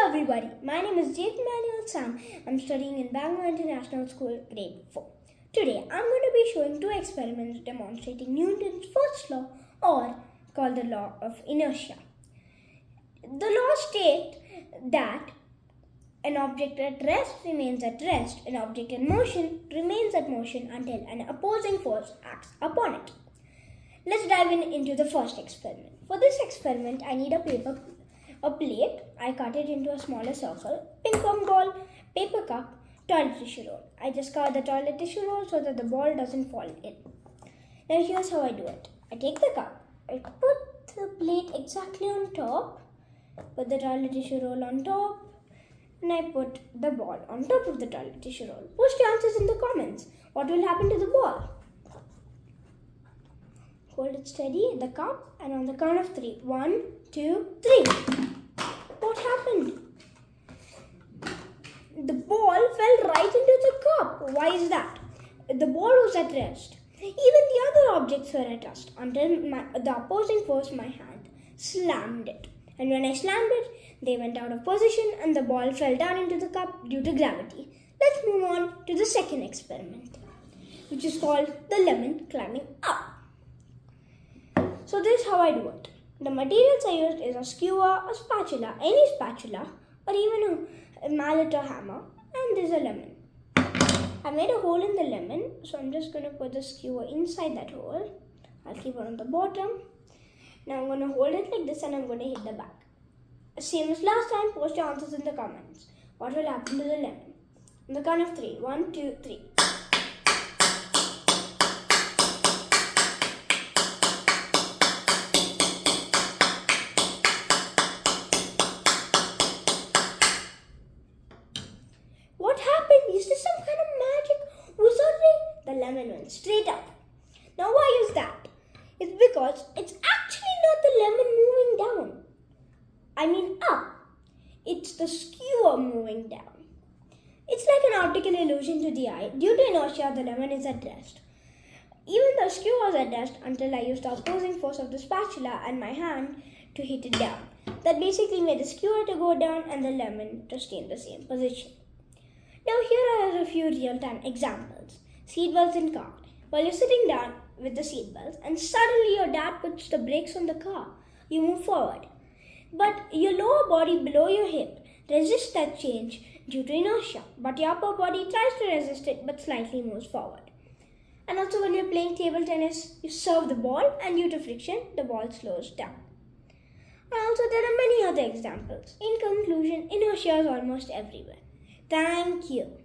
everybody, my name is Jayden Emmanuel. I'm studying in Bangalore International School, grade 4. Today, I'm going to be showing two experiments demonstrating Newton's first law, or called the law of inertia. The law states that an object at rest remains at rest, an object in motion remains at motion until an opposing force acts upon it. Let's dive into the first experiment. For this experiment, I need a plate. I cut it into a smaller circle, ping pong ball, paper cup, toilet tissue roll. I just cover the toilet tissue roll so that the ball doesn't fall in. Now here's how I do it. I take the cup, I put the plate exactly on top, put the toilet tissue roll on top, and I put the ball on top of the toilet tissue roll. Post your answers in the comments. What will happen to the ball? Hold it steady, the cup, and on the count of 3. 1, 2, 3. What happened? The ball fell right into the cup. Why is that? The ball was at rest. Even the other objects were at rest until the opposing force, my hand, slammed it. And when I slammed it, they went out of position and the ball fell down into the cup due to gravity. Let's move on to the second experiment, which is called the lemon climbing up. So this is how I do it. The materials I used is a skewer, a spatula, any spatula, or even a mallet or hammer, and there's a lemon. I made a hole in the lemon, so I'm just going to put the skewer inside that hole. I'll keep it on the bottom. Now I'm going to hold it like this and I'm going to hit the back. Same as last time, post your answers in the comments. What will happen to the lemon? On the count of 3. 1, 2, 3. What happened? Is this some kind of magic wizardry? The lemon went straight up. Now why is that? It's because it's actually not the lemon moving down. I mean up. It's the skewer moving down. It's like an optical illusion to the eye. Due to inertia, the lemon is at rest. Even the skewer was at rest until I used the opposing force of the spatula and my hand to hit it down. That basically made the skewer to go down and the lemon to stay in the same position. Now here are a few real-time examples. Seatbelts in car. While you're sitting down with the seatbelts and suddenly your dad puts the brakes on the car, you move forward. But your lower body below your hip resists that change due to inertia, but your upper body tries to resist it but slightly moves forward. And also when you're playing table tennis, you serve the ball and due to friction, the ball slows down. And also there are many other examples. In conclusion, inertia is almost everywhere. Thank you.